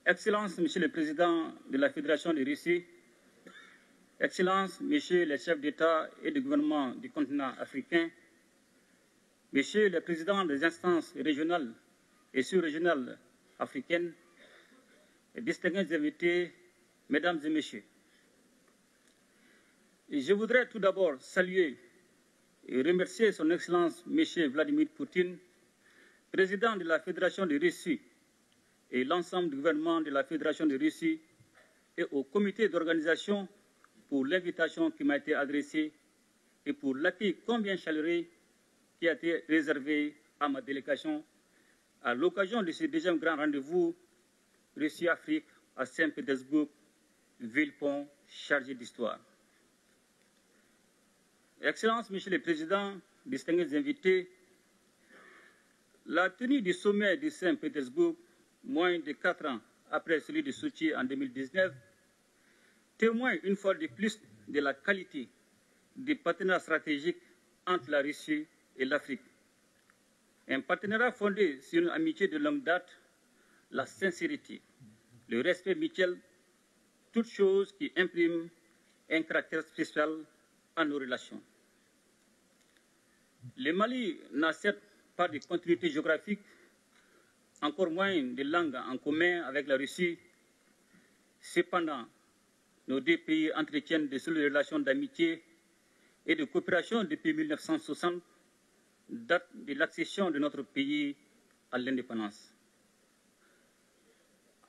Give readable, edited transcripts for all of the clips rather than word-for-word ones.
Excellences, Monsieur le Président de la Fédération de Russie, Excellences, Messieurs les chefs d'État et de gouvernement du continent africain, Messieurs les présidents des instances régionales et sous-régionales africaines, distingués invités, Mesdames et Messieurs. Je voudrais tout d'abord saluer et remercier Son Excellence M. Vladimir Poutine, président de la Fédération de Russie, et l'ensemble du gouvernement de la Fédération de Russie et au comité d'organisation pour l'invitation qui m'a été adressée et pour l'accueil combien chaleureux qui a été réservé à ma délégation à l'occasion de ce deuxième grand rendez-vous Russie-Afrique à Saint-Pétersbourg, ville-pont chargée d'histoire. Excellences, Monsieur le Président, distingués invités, la tenue du sommet de Saint-Pétersbourg, moins de 4 ans après celui de Sochi en 2019, témoigne une fois de plus de la qualité du partenariat stratégique entre la Russie et l'Afrique. Un partenariat fondé sur une amitié de longue date, la sincérité, le respect mutuel, toutes choses qui impriment un caractère spécial à nos relations. Le Mali n'a certes pas de continuité géographique, encore moins de langues en commun avec la Russie. Cependant, nos deux pays entretiennent de solides relations d'amitié et de coopération depuis 1960, date de l'accession de notre pays à l'indépendance.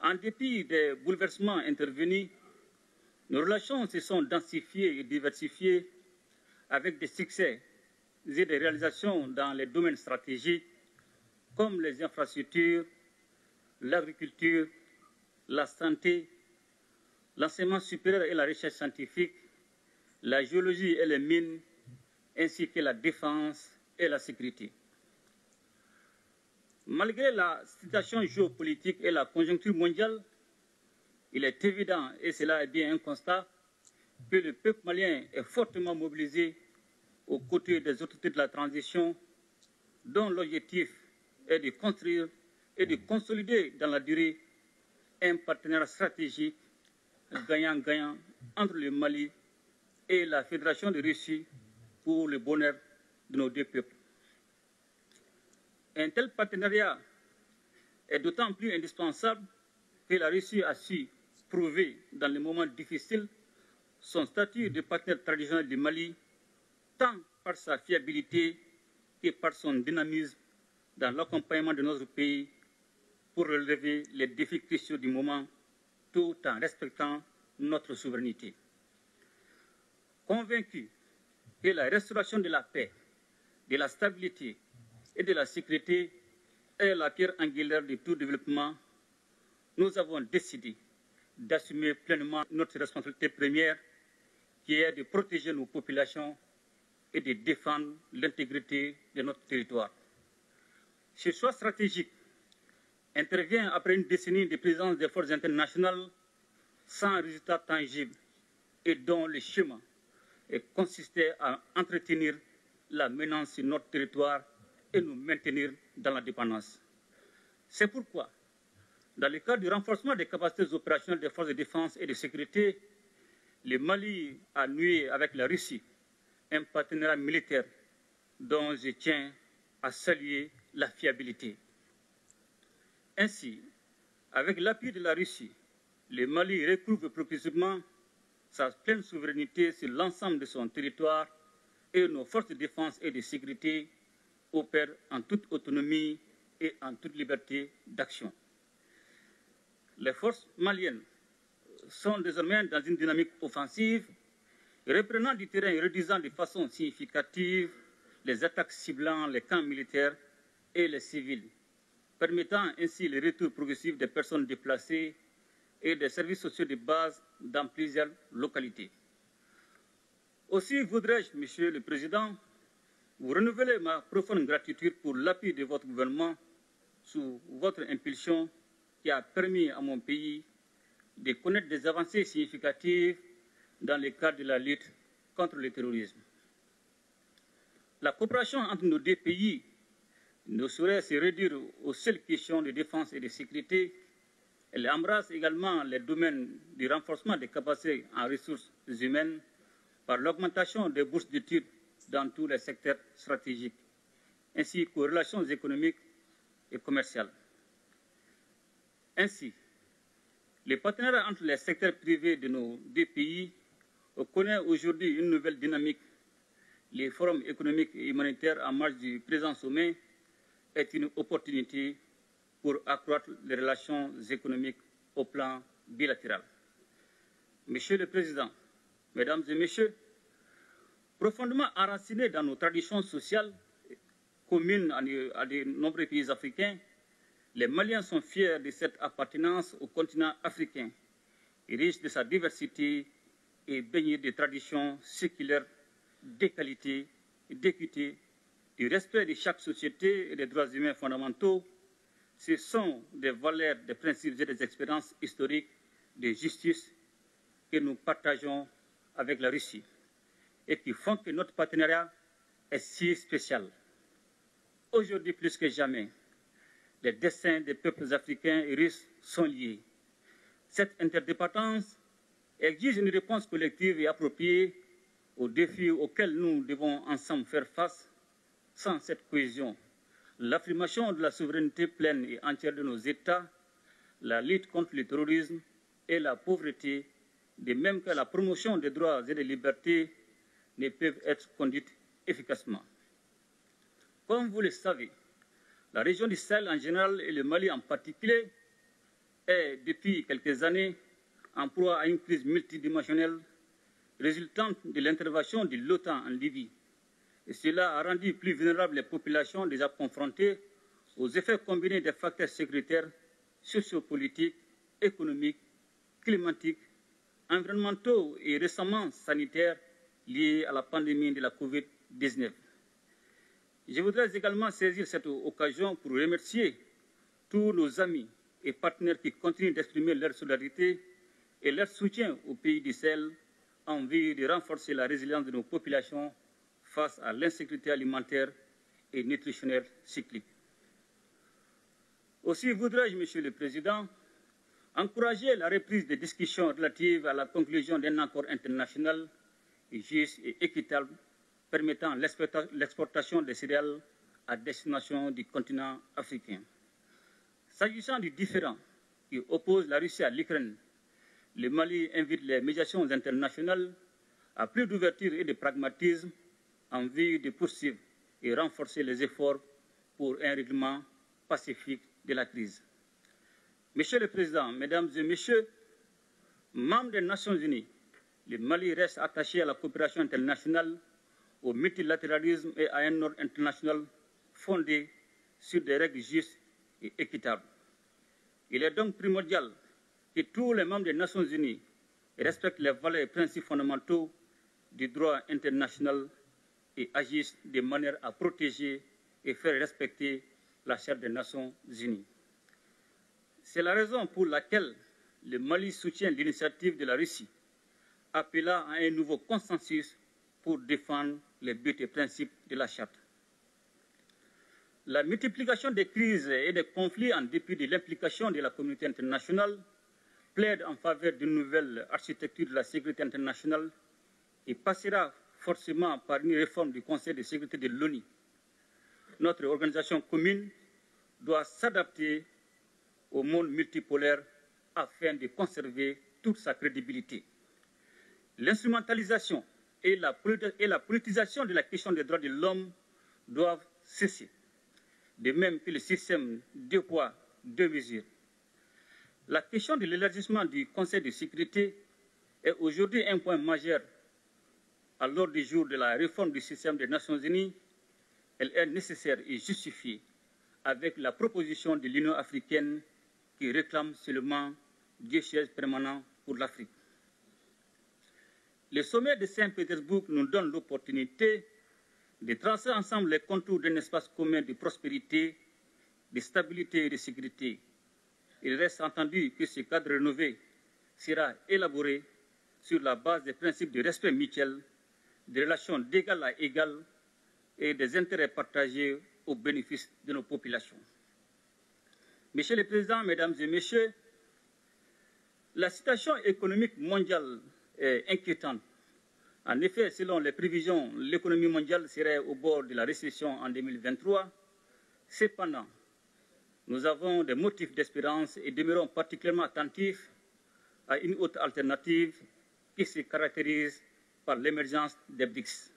En dépit des bouleversements intervenus, nos relations se sont densifiées et diversifiées avec des succès et des réalisations dans les domaines stratégiques comme les infrastructures, l'agriculture, la santé, l'enseignement supérieur et la recherche scientifique, la géologie et les mines, ainsi que la défense et la sécurité. Malgré la situation géopolitique et la conjoncture mondiale, il est évident, et cela est bien un constat, que le peuple malien est fortement mobilisé aux côtés des autorités de la transition, dont l'objectif est de construire et de consolider dans la durée un partenariat stratégique gagnant-gagnant entre le Mali et la Fédération de Russie pour le bonheur de nos deux peuples. Un tel partenariat est d'autant plus indispensable que la Russie a su prouver dans les moments difficiles son statut de partenaire traditionnel du Mali, tant par sa fiabilité que par son dynamisme dans l'accompagnement de notre pays pour relever les défis cruciaux du moment, tout en respectant notre souveraineté. Convaincu que la restauration de la paix, de la stabilité et de la sécurité est la pierre angulaire de tout développement, nous avons décidé d'assumer pleinement notre responsabilité première, qui est de protéger nos populations et de défendre l'intégrité de notre territoire. Ce choix stratégique intervient après une décennie de présence des forces internationales sans résultat tangible et dont le chemin consistait à entretenir la menace sur notre territoire et nous maintenir dans la dépendance. C'est pourquoi, dans le cadre du renforcement des capacités opérationnelles des forces de défense et de sécurité, le Mali a noué avec la Russie un partenariat militaire dont je tiens à saluer la fiabilité. Ainsi, avec l'appui de la Russie, le Mali recouvre progressivement sa pleine souveraineté sur l'ensemble de son territoire et nos forces de défense et de sécurité opèrent en toute autonomie et en toute liberté d'action. Les forces maliennes sont désormais dans une dynamique offensive, reprenant du terrain et réduisant de façon significative les attaques ciblant les camps militaires et les civils, permettant ainsi le retour progressif des personnes déplacées et des services sociaux de base dans plusieurs localités. Aussi voudrais-je, Monsieur le Président, vous renouveler ma profonde gratitude pour l'appui de votre gouvernement sous votre impulsion qui a permis à mon pays de connaître des avancées significatives dans le cadre de la lutte contre le terrorisme. La coopération entre nos deux pays ne saurait se réduire aux seules questions de défense et de sécurité. Elle embrasse également les domaines du renforcement des capacités en ressources humaines par l'augmentation des bourses d'études dans tous les secteurs stratégiques, ainsi qu'aux relations économiques et commerciales. Ainsi, les partenariats entre les secteurs privés de nos deux pays connaissent aujourd'hui une nouvelle dynamique. Les forums économiques et humanitaires en marge du présent sommet est une opportunité pour accroître les relations économiques au plan bilatéral. Monsieur le Président, Mesdames et Messieurs, profondément enracinés dans nos traditions sociales communes à de nombreux pays africains, les Maliens sont fiers de cette appartenance au continent africain, riche de sa diversité et baigné de traditions séculaires, d'égalité, d'équité, du respect de chaque société et des droits humains fondamentaux. Ce sont des valeurs, des principes et des expériences historiques de justice que nous partageons avec la Russie et qui font que notre partenariat est si spécial. Aujourd'hui, plus que jamais, les destins des peuples africains et russes sont liés. Cette interdépendance exige une réponse collective et appropriée aux défis auxquels nous devons ensemble faire face. Sans cette cohésion, l'affirmation de la souveraineté pleine et entière de nos États, la lutte contre le terrorisme et la pauvreté, de même que la promotion des droits et des libertés, ne peuvent être conduites efficacement. Comme vous le savez, la région du Sahel en général et le Mali en particulier est, depuis quelques années, en proie à une crise multidimensionnelle résultante de l'intervention de l'OTAN en Libye. Et cela a rendu plus vulnérables les populations déjà confrontées aux effets combinés des facteurs sécuritaires, sociopolitiques, économiques, climatiques, environnementaux et récemment sanitaires liés à la pandémie de la COVID-19. Je voudrais également saisir cette occasion pour remercier tous nos amis et partenaires qui continuent d'exprimer leur solidarité et leur soutien au pays du Sahel en vue de renforcer la résilience de nos populations face à l'insécurité alimentaire et nutritionnelle cyclique. Aussi voudrais-je, Monsieur le Président, encourager la reprise des discussions relatives à la conclusion d'un accord international juste et équitable permettant l'exportation des céréales à destination du continent africain. S'agissant du différend qui oppose la Russie à l'Ukraine, le Mali invite les médiations internationales à plus d'ouverture et de pragmatisme en vue de poursuivre et renforcer les efforts pour un règlement pacifique de la crise. Monsieur le Président, Mesdames et Messieurs, membres des Nations Unies, le Mali reste attaché à la coopération internationale, au multilatéralisme et à un ordre international fondé sur des règles justes et équitables. Il est donc primordial que tous les membres des Nations Unies respectent les valeurs et principes fondamentaux du droit international et agissent de manière à protéger et faire respecter la Charte des Nations Unies. C'est la raison pour laquelle le Mali soutient l'initiative de la Russie, appelant à un nouveau consensus pour défendre les buts et principes de la Charte. La multiplication des crises et des conflits en dépit de l'implication de la communauté internationale plaide en faveur d'une nouvelle architecture de la sécurité internationale et passera forcément par une réforme du Conseil de sécurité de l'ONU. Notre organisation commune doit s'adapter au monde multipolaire afin de conserver toute sa crédibilité. L'instrumentalisation et la politisation de la question des droits de l'homme doivent cesser, de même que le système deux poids, deux mesures. La question de l'élargissement du Conseil de sécurité est aujourd'hui un point majeur à l'ordre du jour de la réforme du système des Nations Unies. Elle est nécessaire et justifiée avec la proposition de l'Union africaine qui réclame seulement 2 sièges permanents pour l'Afrique. Le sommet de Saint-Pétersbourg nous donne l'opportunité de tracer ensemble les contours d'un espace commun de prospérité, de stabilité et de sécurité. Il reste entendu que ce cadre rénové sera élaboré sur la base des principes de respect mutuel, de relations d'égal à égal et des intérêts partagés au bénéfice de nos populations. Monsieur le Président, Mesdames et Messieurs, La situation économique mondiale est inquiétante. En effet, selon les prévisions, l'économie mondiale serait au bord de la récession en 2023. Cependant, nous avons des motifs d'espérance et demeurons particulièrement attentifs à une autre alternative qui se caractérise par l'émergence des BRICS.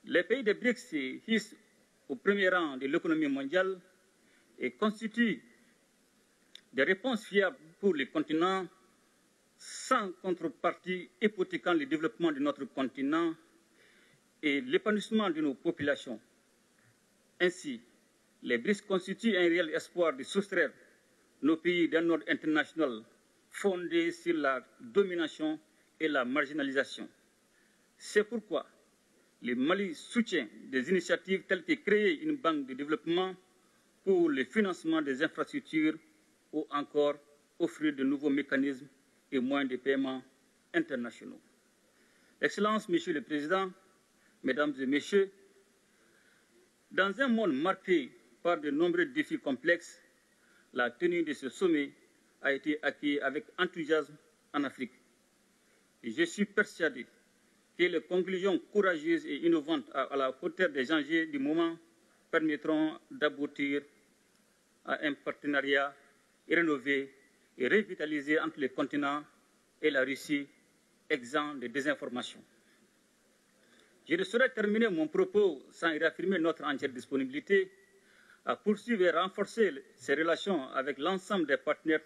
Les pays des BRICS se hissent au premier rang de l'économie mondiale et constituent des réponses fiables pour le continent sans contrepartie hypothéquant le développement de notre continent et l'épanouissement de nos populations. Ainsi, les BRICS constituent un réel espoir de soustraire nos pays d'un ordre international fondé sur la domination et la marginalisation. C'est pourquoi le Mali soutient des initiatives telles que créer une banque de développement pour le financement des infrastructures ou encore offrir de nouveaux mécanismes et moyens de paiement internationaux. Excellences, Monsieur le Président, Mesdames et Messieurs, dans un monde marqué par de nombreux défis complexes, la tenue de ce sommet a été accueillie avec enthousiasme en Afrique. Et je suis persuadé que les conclusions courageuses et innovantes à la hauteur des enjeux du moment permettront d'aboutir à un partenariat rénové et revitalisé entre le continent et la Russie, exempt de désinformation. Je ne saurais terminer mon propos sans réaffirmer notre entière disponibilité à poursuivre et renforcer ces relations avec l'ensemble des partenaires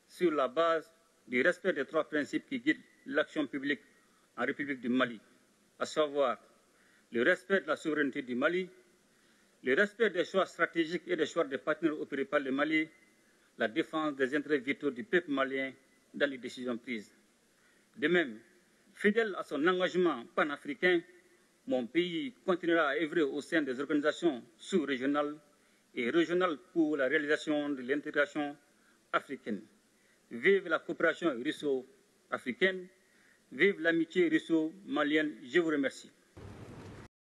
sur la base du respect des trois principes qui guident l'action publique en République du Mali, à savoir le respect de la souveraineté du Mali, le respect des choix stratégiques et des choix des partenaires opérés par le Mali, la défense des intérêts vitaux du peuple malien dans les décisions prises. De même, fidèle à son engagement panafricain, mon pays continuera à œuvrer au sein des organisations sous-régionales et régionales pour la réalisation de l'intégration africaine. Vive la coopération russo-africaine, vive l'amitié russo-malienne. Je vous remercie.